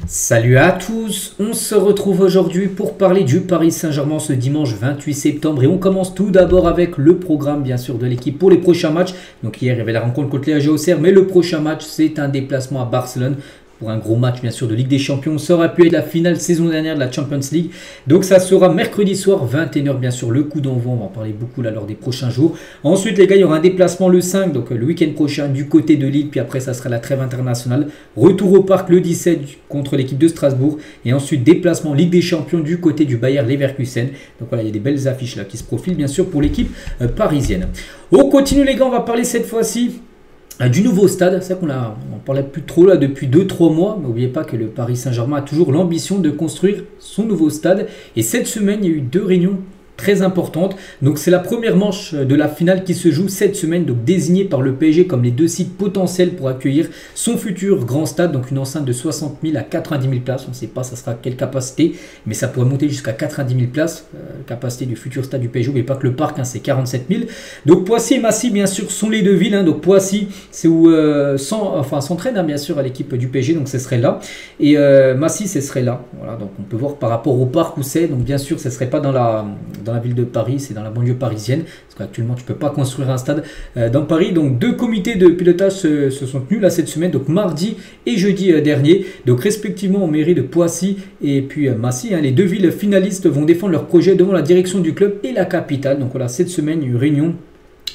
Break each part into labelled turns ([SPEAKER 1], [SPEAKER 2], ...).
[SPEAKER 1] Salut à tous, on se retrouve aujourd'hui pour parler du Paris Saint-Germain ce dimanche 28 septembre et on commence tout d'abord avec le programme bien sûr de l'équipe pour les prochains matchs. Donc hier il y avait la rencontre contre les AG Auxerre mais le prochain match c'est un déplacement à Barcelone. Pour un gros match bien sûr de Ligue des Champions, ça aurait pu être la finale saison dernière de la Champions League. Donc ça sera mercredi soir 21h bien sûr le coup d'envoi, on va en parler beaucoup là lors des prochains jours. Ensuite les gars il y aura un déplacement le 5, donc le week-end prochain du côté de Lille, puis après ça sera la trêve internationale. Retour au parc le 17 contre l'équipe de Strasbourg et ensuite déplacement Ligue des Champions du côté du Bayer Leverkusen. Donc voilà il y a des belles affiches là qui se profilent bien sûr pour l'équipe parisienne. On continue les gars, on va parler cette fois-ci du nouveau stade. C'est vrai qu'on on parlait plus trop là depuis 2-3 mois, mais n'oubliez pas que le Paris Saint-Germain a toujours l'ambition de construire son nouveau stade. Et cette semaine, il y a eu 2 réunions très importantes. Donc c'est la première manche de la finale qui se joue cette semaine, donc désignée par le PSG comme les 2 sites potentiels pour accueillir son futur grand stade, donc une enceinte de 60 000 à 90 000 places. On ne sait pas ça sera quelle capacité, mais ça pourrait monter jusqu'à 90 000 places, capacité du futur stade du PSG. Mais pas que le parc, hein, c'est 47 000. Donc Poissy et Massy bien sûr sont les 2 villes, hein. Donc Poissy c'est où s'entraîne hein, bien sûr à l'équipe du PSG, donc ce serait là, et Massy ce serait là. Voilà, donc on peut voir par rapport au parc où c'est, donc bien sûr ce serait pas dans la ville de Paris, c'est dans la banlieue parisienne, parce qu'actuellement tu peux pas construire un stade dans Paris. Donc 2 comités de pilotage se sont tenus là cette semaine, donc mardi et jeudi dernier, donc respectivement en mairie de Poissy et puis Massy, hein. Les 2 villes finalistes vont défendre leur projet devant la direction du club et la capitale. Donc voilà, cette semaine il y a eu une réunion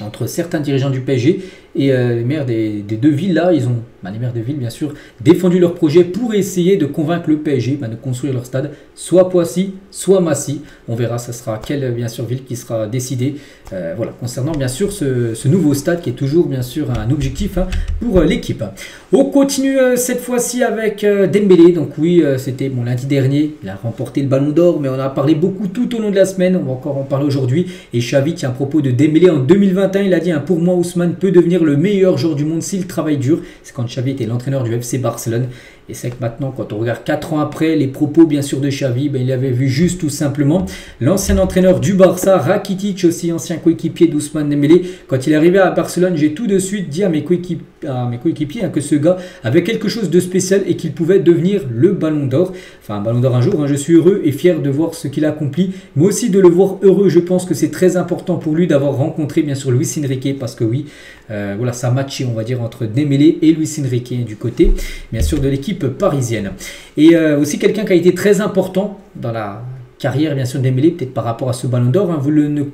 [SPEAKER 1] entre certains dirigeants du PSG et les maires des 2 villes là, ils ont, les maires de ville bien sûr, défendu leur projet pour essayer de convaincre le PSG de construire leur stade, soit Poissy, soit Massy. On verra, ça sera quelle bien sûr ville qui sera décidée. Voilà, concernant bien sûr ce nouveau stade qui est toujours bien sûr un objectif hein, pour l'équipe. On continue cette fois-ci avec Dembélé. Donc oui, c'était lundi dernier, il a remporté le Ballon d'Or, mais on en a parlé beaucoup tout au long de la semaine. On va encore en parler aujourd'hui. Et Xavi tient un propos de Dembélé en 2021. Il a dit pour moi, Ousmane peut devenir le meilleur joueur du monde s'il travaille dur. C'est quand Xavi était l'entraîneur du FC Barcelone. Et c'est que maintenant, quand on regarde 4 ans après, les propos bien sûr de Xavi, il avait vu juste tout simplement l'ancien entraîneur du Barça, Rakitic, aussi ancien coéquipier d'Ousmane Dembélé. Quand il est arrivé à Barcelone, j'ai tout de suite dit à mes coéquipiers que ce gars avait quelque chose de spécial et qu'il pouvait devenir le Ballon d'Or. Enfin, un Ballon d'Or un jour, hein. Je suis heureux et fier de voir ce qu'il a accompli, mais aussi de le voir heureux. Je pense que c'est très important pour lui d'avoir rencontré bien sûr Luis Enrique, parce que oui, voilà, ça a matché, on va dire, entre Dembélé et Luis Enrique du côté, bien sûr, de l'équipe parisienne. Et aussi quelqu'un qui a été très important dans la carrière bien sûr de Dembélé, peut-être par rapport à ce Ballon d'Or, hein, vous le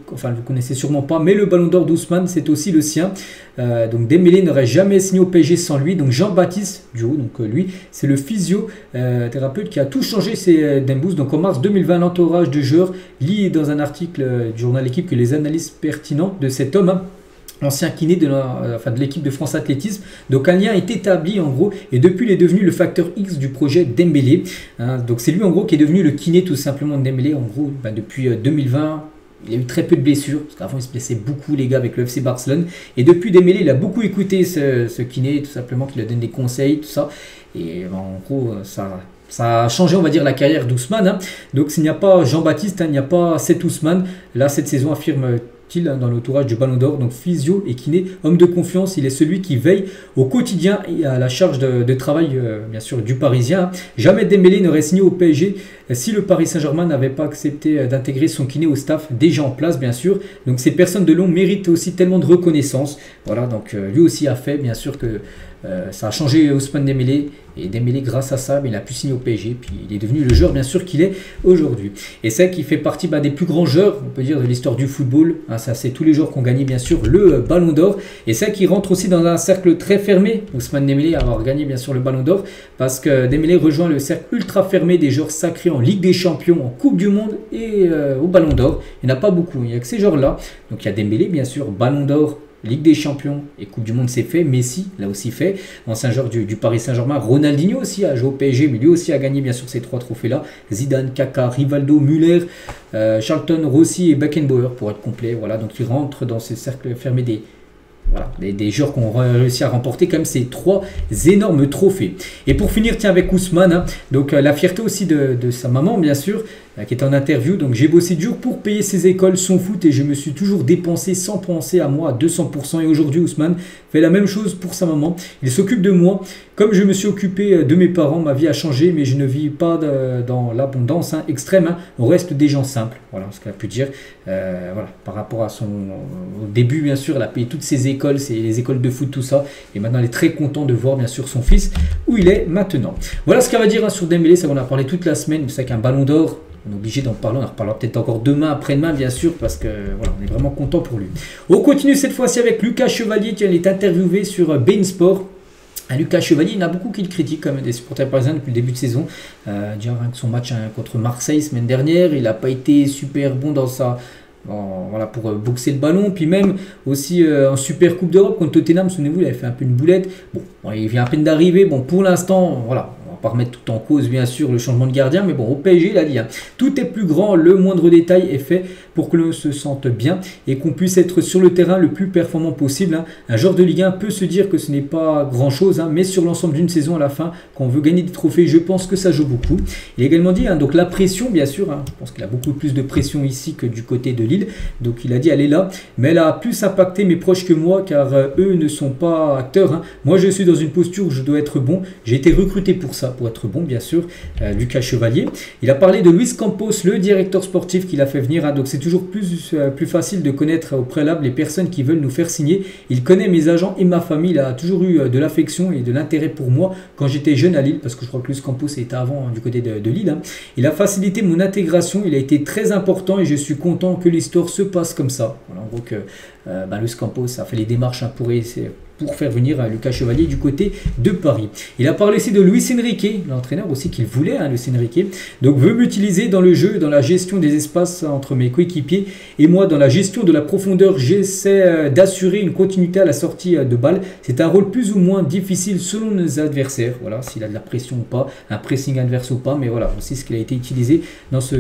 [SPEAKER 1] connaissez sûrement pas, mais le Ballon d'Or d'Ousmane c'est aussi le sien. Donc Dembélé n'aurait jamais signé au PSG sans lui. Donc Jean-Baptiste Dujot, donc lui c'est le physiothérapeute qui a tout changé chez Dembous. Donc en mars 2020, l'entourage de joueurs lit dans un article du journal L'équipe que les analyses pertinentes de cet homme, hein, ancien kiné de l'équipe de France Athlétisme. Donc un lien est établi en gros, et depuis il est devenu le facteur X du projet Dembélé. Hein, donc c'est lui en gros qui est devenu le kiné tout simplement de Dembélé. En gros, depuis 2020, il a eu très peu de blessures, parce qu'avant il se blessait beaucoup les gars avec le FC Barcelone. Et depuis Dembélé, il a beaucoup écouté ce kiné, tout simplement, qui lui a donné des conseils, tout ça. Et en gros, ça a changé, on va dire, la carrière d'Ousmane. Hein. Donc s'il n'y a pas Jean-Baptiste, hein, il n'y a pas cet Ousmane. Là, cette saison affirme dans l'entourage du Ballon d'Or, donc physio et kiné, homme de confiance, il est celui qui veille au quotidien et à la charge de travail bien sûr du Parisien. Jamais Dembélé n'aurait signé au PSG si le Paris Saint-Germain n'avait pas accepté d'intégrer son kiné au staff déjà en place bien sûr. Donc ces personnes de l'ombre méritent aussi tellement de reconnaissance. Voilà, donc lui aussi a fait bien sûr que ça a changé Ousmane Dembélé, et Dembélé grâce à ça il a pu signer au PSG, puis il est devenu le joueur bien sûr qu'il est aujourd'hui. Et c'est qu'il fait partie des plus grands joueurs, on peut dire, de l'histoire du football. Hein, ça c'est tous les joueurs qui ont gagné bien sûr le Ballon d'Or, et c'est qu'il rentre aussi dans un cercle très fermé, Ousmane Dembélé, à avoir gagné bien sûr le Ballon d'Or, parce que Dembélé rejoint le cercle ultra fermé des joueurs sacrés en Ligue des Champions, en Coupe du Monde et au Ballon d'Or. Il n'y en a pas beaucoup, il n'y a que ces joueurs là. Donc il y a Dembélé bien sûr, Ballon d'Or, Ligue des Champions et Coupe du Monde c'est fait. Messi l'a aussi fait, ancien joueur du Paris Saint-Germain. Ronaldinho aussi a joué au PSG, mais lui aussi a gagné bien sûr ces 3 trophées là. Zidane, Kaka, Rivaldo, Müller, Charlton, Rossi et Beckenbauer pour être complet. Voilà, donc il rentre dans ces cercles fermés des joueurs qui ont réussi à remporter quand même ces 3 énormes trophées. Et pour finir, tiens, avec Ousmane, hein, donc la fierté aussi de sa maman bien sûr, qui était en interview. Donc j'ai bossé dur pour payer ses écoles, son foot, et je me suis toujours dépensé sans penser à moi à 200%. Et aujourd'hui, Ousmane fait la même chose pour sa maman. Il s'occupe de moi. Comme je me suis occupé de mes parents, ma vie a changé, mais je ne vis pas dans l'abondance extrême. On reste des gens simples. Voilà ce qu'elle a pu dire. Voilà, par rapport à au début, bien sûr, elle a payé toutes ses écoles, les écoles de foot, tout ça. Et maintenant, elle est très contente de voir, bien sûr, son fils où il est maintenant. Voilà ce qu'elle va dire sur Dembélé. Ça, on en a parlé toute la semaine. C'est qu'un ballon d'or, on est obligé d'en parler. On en reparlera peut-être encore demain, après-demain, bien sûr, parce que voilà, on est vraiment content pour lui. On continue cette fois-ci avec Lucas Chevalier, qui est interviewé sur beIN Sport. Lucas Chevalier, il y en a beaucoup qui le critiquent comme des supporters parisiens depuis le début de saison. Déjà, son match contre Marseille semaine dernière, il n'a pas été super bon dans voilà, pour boxer le ballon. Puis même aussi en Super Coupe d'Europe contre Tottenham, souvenez-vous, il avait fait un peu une boulette. Bon, il vient à peine d'arriver. Bon, pour l'instant, voilà. On va pas remettre tout en cause, bien sûr, le changement de gardien, mais bon, au PSG, il a dit, tout est plus grand, le moindre détail est fait pour que l'on se sente bien et qu'on puisse être sur le terrain le plus performant possible. Un joueur de Ligue 1 peut se dire que ce n'est pas grand-chose, mais sur l'ensemble d'une saison à la fin, quand on veut gagner des trophées, je pense que ça joue beaucoup. Il a également dit, donc la pression, bien sûr, je pense qu'il a beaucoup plus de pression ici que du côté de Lille, donc il a dit, elle est là, mais elle a plus impacté mes proches que moi, car eux ne sont pas acteurs. Moi, je suis dans une posture où je dois être bon, j'ai été recruté pour ça, pour être bon, bien sûr. Lucas Chevalier, il a parlé de Luis Campos, le directeur sportif qu'il a fait venir, donc c'est toujours plus facile de connaître au préalable les personnes qui veulent nous faire signer. Il connaît mes agents et ma famille, il a toujours eu de l'affection et de l'intérêt pour moi quand j'étais jeune à Lille, parce que je crois que Luis Campos était avant du côté de Lille. Il a facilité mon intégration, il a été très important et je suis content que l'histoire se passe comme ça. Voilà, en gros que Luis Campos a fait les démarches pour faire venir Lucas Chevalier du côté de Paris. Il a parlé aussi de Luis Enrique, l'entraîneur aussi qu'il voulait, Luis Enrique. Donc veut m'utiliser dans le jeu, dans la gestion des espaces entre mes coéquipiers et moi dans la gestion de la profondeur. J'essaie d'assurer une continuité à la sortie de balle. C'est un rôle plus ou moins difficile selon nos adversaires. Voilà, s'il a de la pression ou pas, un pressing adverse ou pas, mais voilà, aussi ce qu'il a été utilisé dans ce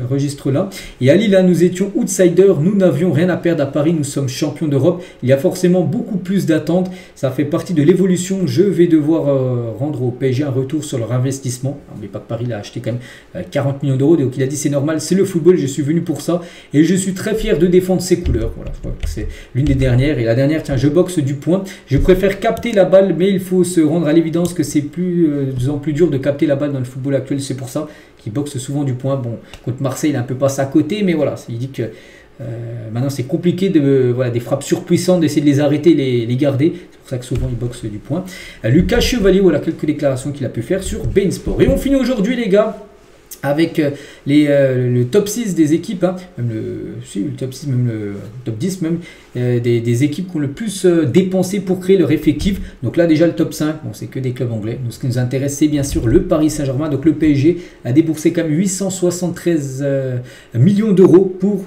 [SPEAKER 1] registre-là. Et à Lille, nous étions outsiders, nous n'avions rien à perdre. À Paris, nous sommes champions d'Europe. Il y a forcément beaucoup plus d'attentes. Ça fait partie de l'évolution. Je vais devoir rendre au PSG un retour sur leur investissement. Mais pas que Paris l'a acheté quand même 40 millions d'euros. Donc il a dit c'est normal, c'est le football, je suis venu pour ça. Et je suis très fier de défendre ses couleurs. Voilà, je crois que c'est l'une des dernières. Et la dernière, tiens, je boxe du point. Je préfère capter la balle, mais il faut se rendre à l'évidence que c'est de en plus dur de capter la balle dans le football actuel. C'est pour ça qu'il boxe souvent du point. Bon, contre Marseille, il a un peu passé à côté, mais voilà, il dit que maintenant c'est compliqué des frappes surpuissantes, d'essayer de les arrêter, les garder. C'est pour ça que souvent il boxe du point. Lucas Chevalier, voilà quelques déclarations qu'il a pu faire sur beIN Sport. Et on finit aujourd'hui les gars avec le top 6 des équipes, même le top 6, même le top 10 même, des équipes qui ont le plus dépensé pour créer leur effectif. Donc là déjà le top 5, bon, c'est que des clubs anglais. Donc ce qui nous intéresse c'est bien sûr le Paris Saint-Germain. Donc le PSG a déboursé quand même 873 millions d'euros pour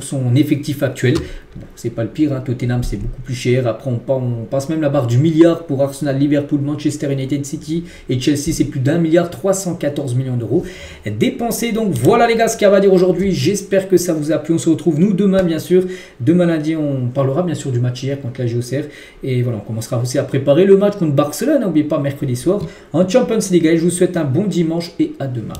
[SPEAKER 1] son effectif actuel. Bon, c'est pas le pire, Tottenham c'est beaucoup plus cher. Après on passe même la barre du milliard pour Arsenal, Liverpool, Manchester United, City et Chelsea. C'est plus d'1 milliard 314 millions d'euros dépensés. Donc voilà les gars ce qu'il y a à dire aujourd'hui. J'espère que ça vous a plu. On se retrouve nous demain bien sûr. Demain lundi on parlera bien sûr du match hier contre la Auxerre. Et voilà, on commencera aussi à préparer le match contre Barcelone. N'oubliez pas mercredi soir en Champions League. Et je vous souhaite un bon dimanche et à demain.